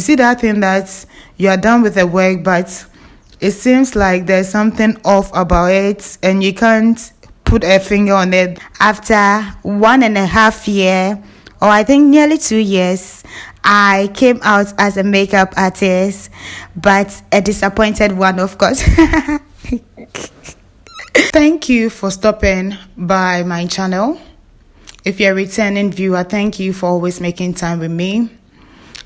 You see that thing that you are done with the work, but it seems like there's something off about it and you can't put a finger on it. After 1.5 years, or I think nearly 2 years, I came out as a makeup artist, but a disappointed one, of course. Thank you for stopping by my channel. If you're a returning viewer, thank you for always making time with me.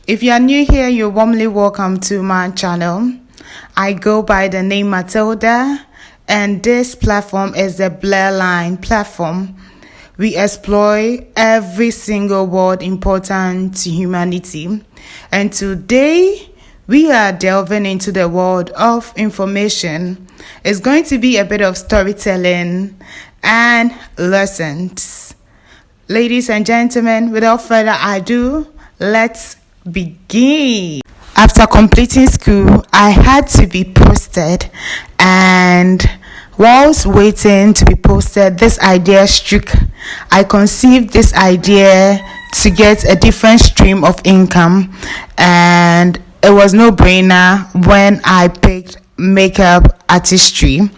If you are new here, you're warmly welcome to my channel. I go by the name Matilda, and this platform is the Blair Line platform. We explore every single word important to humanity. And today, we are delving into the world of information. It's going to be a bit of storytelling and lessons. Ladies and gentlemen, without further ado, let's begin. After completing school, I had to be posted, and whilst waiting to be posted, this idea struck. I conceived this idea to get a different stream of income, and it was no brainer when I picked makeup artistry.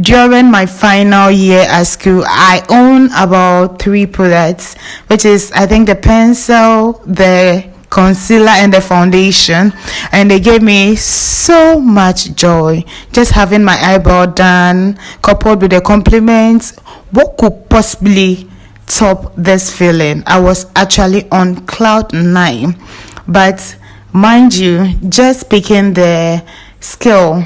During my final year at school, I own about 3 products, which is, I think, the pencil, the concealer, and the foundation, and they gave me so much joy just having my eyebrow done, coupled with the compliments. What could possibly top this feeling? I was actually on cloud 9. But mind you, just picking the skill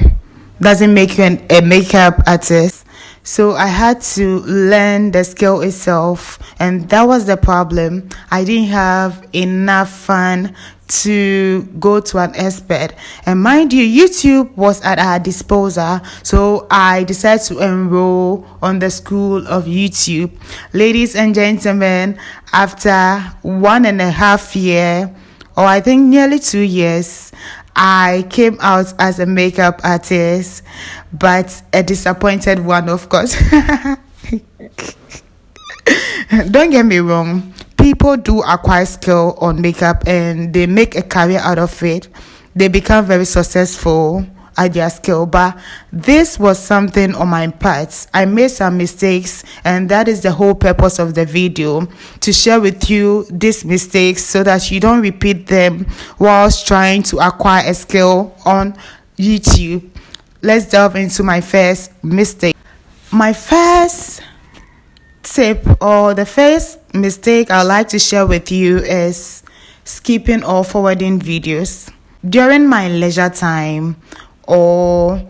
doesn't make you a makeup artist. So I had to learn the skill itself, and that was the problem. I didn't have enough fun to go to an expert. And mind you, YouTube was at our disposal, so I decided to enroll on the School of YouTube. Ladies and gentlemen, after 1.5 years, or I think nearly 2 years, I came out as a makeup artist, but a disappointed one, of course. Don't get me wrong. People do acquire skill on makeup and they make a career out of it. They become very successful at their skill, but this was something on my part. I made some mistakes, and that is the whole purpose of the video, to share with you these mistakes so that you don't repeat them whilst trying to acquire a skill on YouTube. Let's delve into my first mistake. My first tip, or the first mistake I'd like to share with you, is skipping or forwarding videos. During my leisure time, or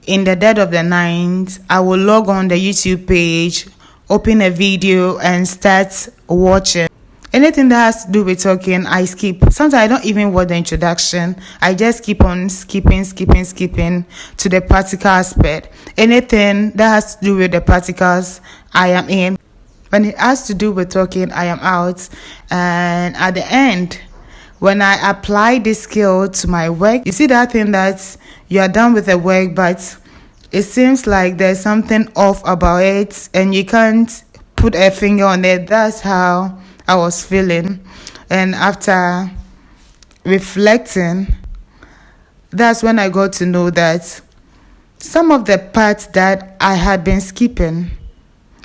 in the dead of the night, I will log on the YouTube page, open a video, and start watching. Anything that has to do with talking, I skip. Sometimes I don't even watch the introduction. I just keep on skipping to the practical aspect. Anything that has to do with the practicals, I am in. When it has to do with talking, I am out. And at the end, when I apply this skill to my work, you see that thing that you are done with the work, but it seems like there's something off about it and you can't put a finger on it. That's how I was feeling. And after reflecting, that's when I got to know that some of the parts that I had been skipping,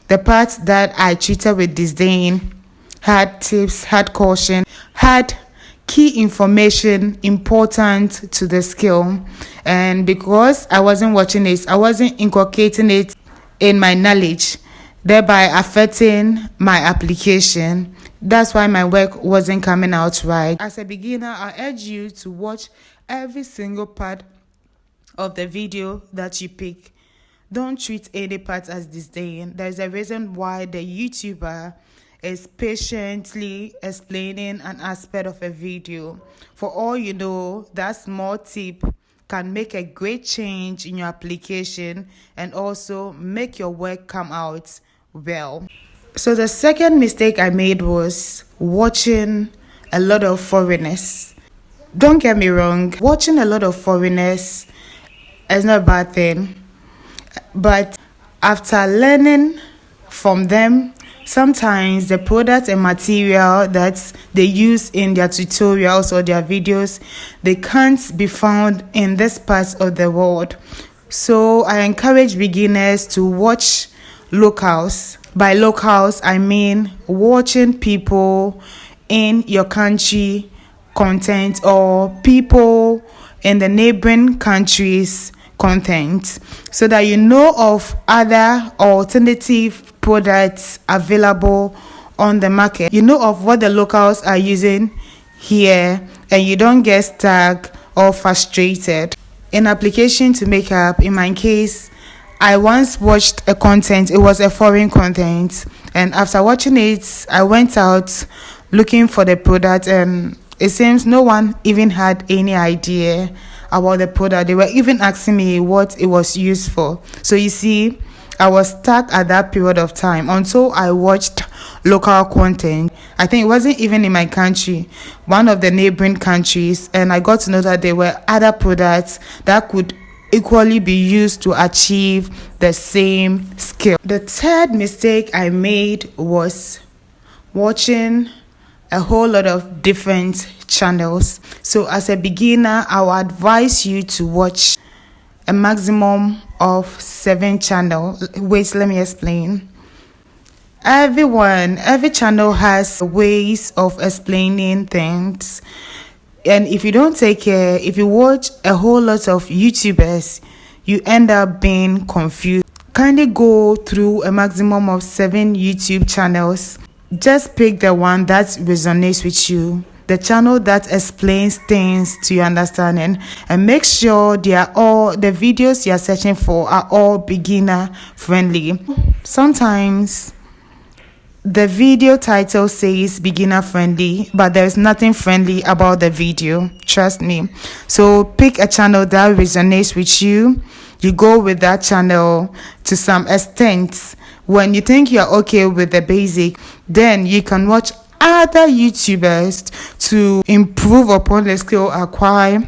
the parts that I treated with disdain, had tips, had caution, had key information important to the skill. And because I wasn't watching it, I wasn't inculcating it in my knowledge, thereby affecting my application. That's why my work wasn't coming out right. As a beginner, I urge you to watch every single part of the video that you pick. Don't treat any part as disdain. There's a reason why the YouTuber is patiently explaining an aspect of a video. For all you know, that small tip can make a great change in your application and also make your work come out well. So the second mistake I made was watching a lot of foreigners. Don't get me wrong, watching a lot of foreigners is not a bad thing, but after learning from them, sometimes the product and material that they use in their tutorials or their videos, they can't be found in this part of the world. So I encourage beginners to watch locals. By locals, I mean watching people in your country content or people in the neighboring countries content, so that you know of other alternative products available on the market. You know of what the locals are using here, and you don't get stuck or frustrated. In application to makeup, in my case, I once watched a content. It was a foreign content, and after watching it, I went out looking for the product, and it seems no one even had any idea about the product. They were even asking me what it was used for. So you see, I was stuck at that period of time until I watched local content. I think it wasn't even in my country, one of the neighboring countries, and I got to know that there were other products that could equally be used to achieve the same skill. The third mistake I made was watching a whole lot of different channels. So as a beginner, I would advise you to watch a maximum of 7 channels. Wait, let me explain. Every channel has ways of explaining things, and if you don't take care, if you watch a whole lot of YouTubers, you end up being confused. Kindly go through a maximum of 7 YouTube channels. Just pick the one that resonates with you, the channel that explains things to your understanding, and make sure the videos you are searching for are all beginner friendly. Sometimes the video title says beginner friendly, but there's nothing friendly about the video, trust me. So pick a channel that resonates with you. You go with that channel to some extent. When you think you're okay with the basic, then you can watch other YouTubers to improve upon the skill acquired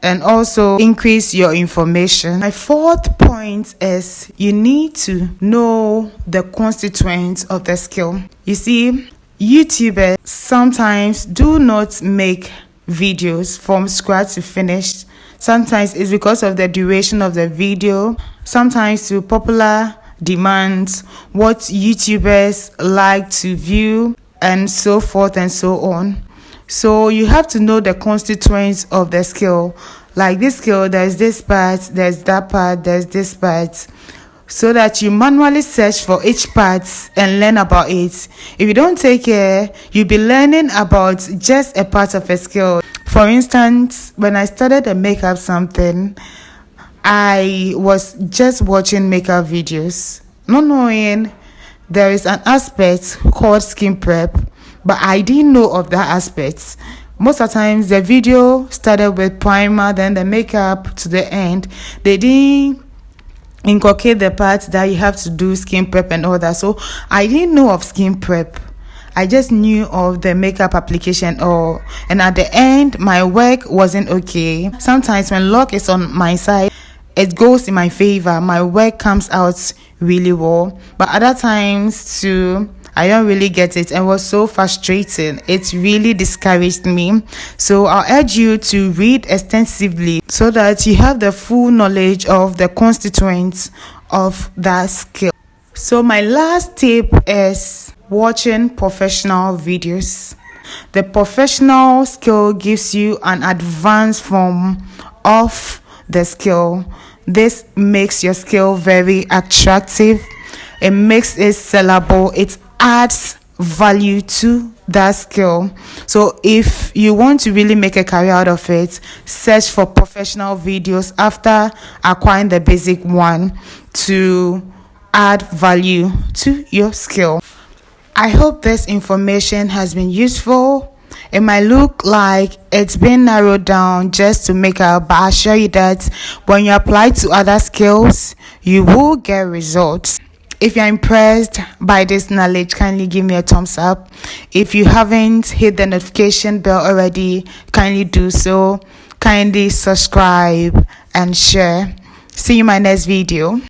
and also increase your information. My fourth point is you need to know the constituents of the skill. You see, YouTubers sometimes do not make videos from scratch to finish. Sometimes it's because of the duration of the video, sometimes to popular demands, what YouTubers like to view, and so forth and so on. So you have to know the constituents of the skill. Like this skill, there's this part, there's that part, there's this part, so that you manually search for each part and learn about it. If you don't take care, you'll be learning about just a part of a skill. For instance, when I started to make up something, I was just watching makeup videos, not knowing there is an aspect called skin prep, but I didn't know of that aspect. Most of the times the video started with primer, then the makeup to the end. They didn't inculcate the part that you have to do skin prep and all that. So I didn't know of skin prep. I just knew of the makeup application, and at the end my work wasn't okay. Sometimes when luck is on my side, it goes in my favor. My work comes out really well. But other times too, I don't really get it, and it was so frustrating. It really discouraged me. So I'll urge you to read extensively so that you have the full knowledge of the constituents of that skill. So my last tip is watching professional videos. The professional skill gives you an advanced form of the skill. This makes your skill very attractive. It makes it sellable. It adds value to that skill. So if you want to really make a career out of it, search for professional videos after acquiring the basic one to add value to your skill. I hope this information has been useful. It might look like it's been narrowed down just to make up, but I assure you that when you apply to other skills, you will get results. If you're impressed by this knowledge, kindly give me a thumbs up. If you haven't hit the notification bell already, kindly do so. Kindly subscribe and share. See you in my next video.